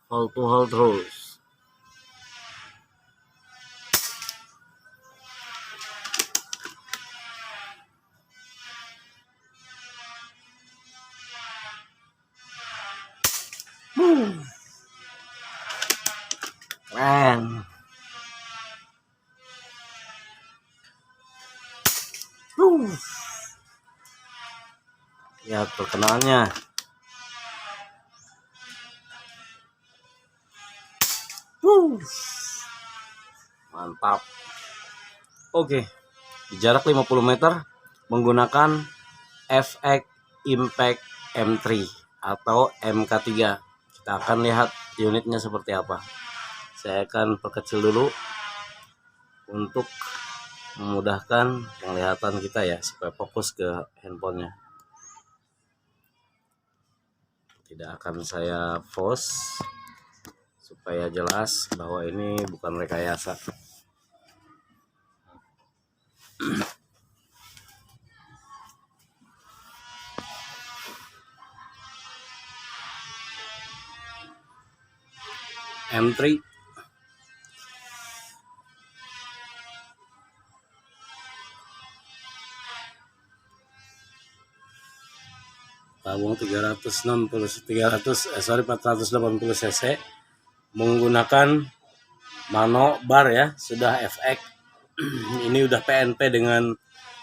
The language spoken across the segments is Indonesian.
Hold to hold terus. Keren. Lihat perkenalannya. Mantap. Oke, di jarak 50 meter menggunakan FX Impact M3 atau MK3. Kita akan lihat unitnya seperti apa. Saya akan perkecil dulu untuk memudahkan penglihatan kita ya, supaya fokus ke handphonenya. Tidak akan saya pause supaya jelas bahwa ini bukan rekayasa. M3 tabung 480 cc menggunakan mano bar ya, sudah FX. Ini udah PNP dengan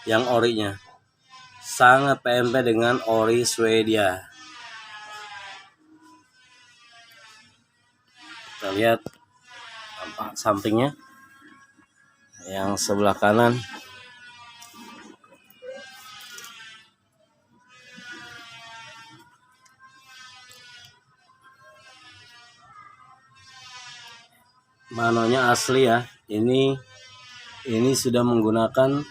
yang orinya, sangat PNP dengan ori Swedia. Kita lihat tampak sampingnya yang sebelah kanan. Manonya asli ya. Ini sudah menggunakan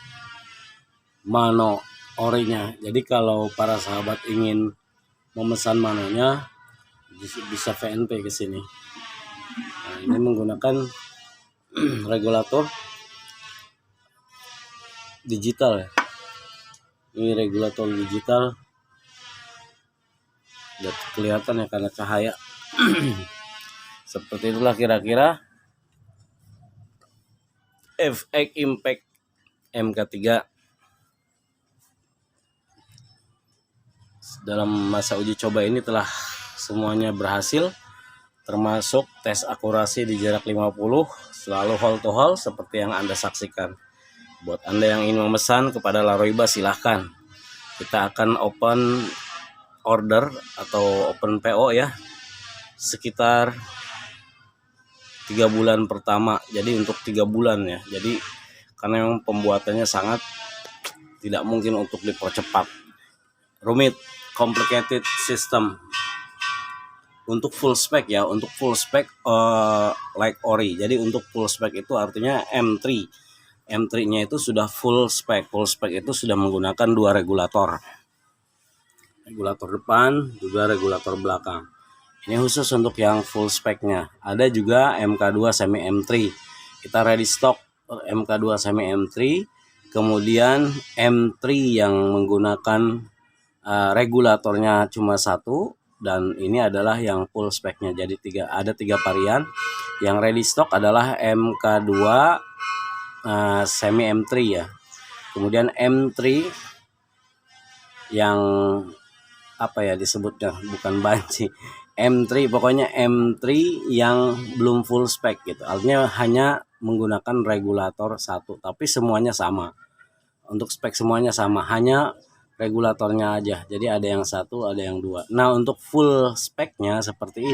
mano orinya. Jadi kalau para sahabat ingin memesan manonya bisa VNP ke sini. Nah, ini menggunakan regulator digital ya. Ini regulator digital. Udah kelihatan ya karena cahaya. Seperti itulah kira-kira FX Impact MK3. Dalam masa uji coba ini telah semuanya berhasil, termasuk tes akurasi di jarak 50, selalu hold to hold seperti yang Anda saksikan. Buat Anda yang ingin memesan kepada Laroiba silahkan. Kita akan open order atau open PO ya, sekitar 3 bulan pertama. Jadi untuk 3 bulan ya. Jadi karena memang pembuatannya sangat tidak mungkin untuk dipercepat. Rumit, complicated system. Untuk full spec ya, untuk full spec like ori. Jadi untuk full spec itu artinya M3. M3-nya itu sudah full spec. Full spec itu sudah menggunakan 2 regulator. Regulator depan, juga regulator belakang. Ini khusus untuk yang full speknya. Ada juga MK2 semi M3. Kita ready stock MK2 semi M3. Kemudian M3 yang menggunakan regulatornya cuma 1. Dan ini adalah yang full speknya. Jadi ada 3 varian. Yang ready stock adalah MK2 semi M3 ya. Kemudian M3 yang apa ya disebutnya, bukan banci. M3 pokoknya M3 yang belum full spec gitu. Artinya hanya menggunakan regulator 1, tapi semuanya sama. Untuk spek semuanya sama, hanya regulatornya aja. Jadi ada yang 1, ada yang 2. Nah, untuk full speknya seperti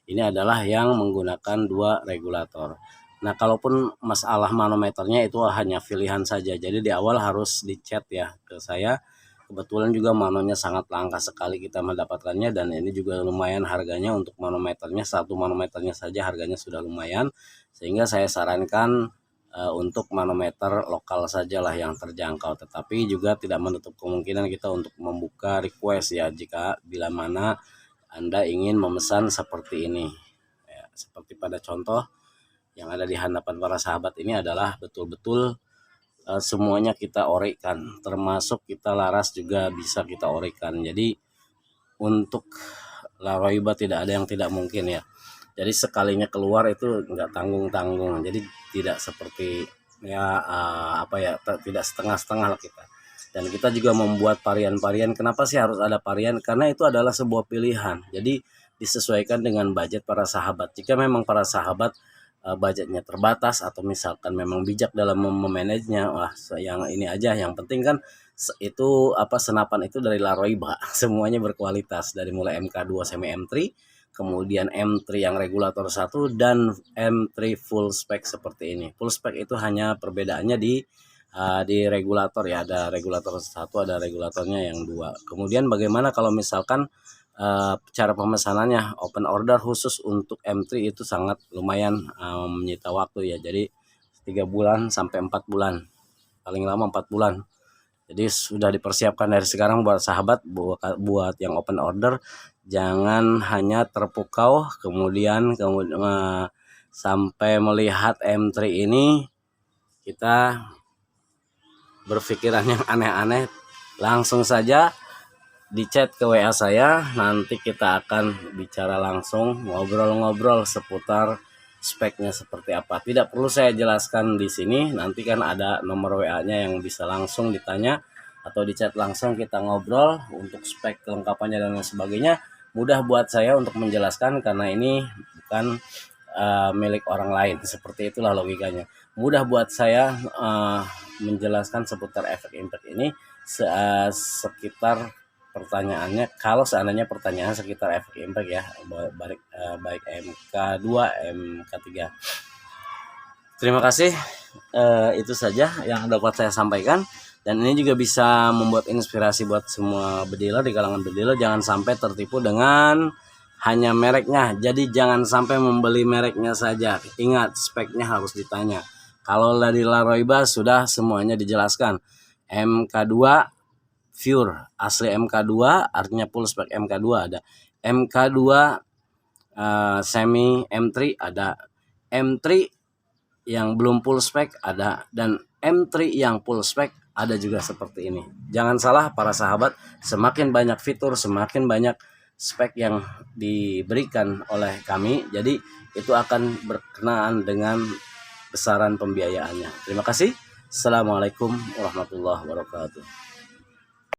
ini adalah yang menggunakan 2 regulator. Nah, kalaupun masalah manometernya itu hanya pilihan saja. Jadi di awal harus dichat ya ke saya. Kebetulan juga manonya sangat langka sekali kita mendapatkannya, dan ini juga lumayan harganya. Untuk manometernya, 1 manometernya saja harganya sudah lumayan. Sehingga saya sarankan untuk manometer lokal sajalah yang terjangkau. Tetapi juga tidak menutup kemungkinan kita untuk membuka request ya, jika bila mana Anda ingin memesan seperti ini. Ya, seperti pada contoh yang ada di hadapan para sahabat ini adalah betul-betul semuanya kita orikan, termasuk kita laras juga bisa kita orikan. Jadi untuk Laroiba tidak ada yang tidak mungkin ya. Jadi sekalinya keluar itu nggak tanggung-tanggung. Jadi tidak seperti ya tidak setengah-setengah lah kita. Dan kita juga membuat varian-varian. Kenapa sih harus ada varian? Karena itu adalah sebuah pilihan. Jadi disesuaikan dengan budget para sahabat. Jika memang para sahabat budgetnya terbatas atau misalkan memang bijak dalam memanagenya, wah yang ini aja. Yang penting kan itu senapan itu dari Laroiba, semuanya berkualitas dari mulai MK2 semi M3, kemudian M3 yang regulator 1 dan M3 full spec seperti ini. Full spec itu hanya perbedaannya di regulator ya, ada regulator 1, ada regulatornya yang 2. Kemudian bagaimana kalau misalkan cara pemesanannya open order khusus untuk M3 itu sangat lumayan menyita waktu ya. Jadi 3 bulan sampai 4 bulan. Paling lama 4 bulan. Jadi sudah dipersiapkan dari sekarang buat sahabat, buat yang open order, jangan hanya terpukau kemudian sampai melihat M3 ini kita berpikiran yang aneh-aneh. Langsung saja di chat ke WA saya, nanti kita akan bicara langsung, ngobrol-ngobrol seputar speknya seperti apa. Tidak perlu saya jelaskan di sini, nanti kan ada nomor WA-nya yang bisa langsung ditanya atau di chat langsung kita ngobrol untuk spek kelengkapannya dan lain sebagainya. Mudah buat saya untuk menjelaskan karena ini bukan milik orang lain. Seperti itulah logikanya. Mudah buat saya menjelaskan seputar efek impact ini sekitar pertanyaannya, kalau seandainya pertanyaan sekitar efek impact ya, baik MK2, MK3. Terima kasih, itu saja yang dapat saya sampaikan, dan ini juga bisa membuat inspirasi buat semua bediler di kalangan bediler. Jangan sampai tertipu dengan hanya mereknya. Jadi jangan sampai membeli mereknya saja, ingat speknya harus ditanya. Kalau dari Laroiba sudah semuanya dijelaskan. MK2 pure asli MK2 artinya full spec MK2 ada, MK2 semi M3 ada, M3 yang belum full spec ada, dan M3 yang full spec ada juga seperti ini. Jangan salah para sahabat, semakin banyak fitur, semakin banyak spek yang diberikan oleh kami, jadi itu akan berkenaan dengan besaran pembiayaannya. Terima kasih. Assalamualaikum warahmatullahi wabarakatuh.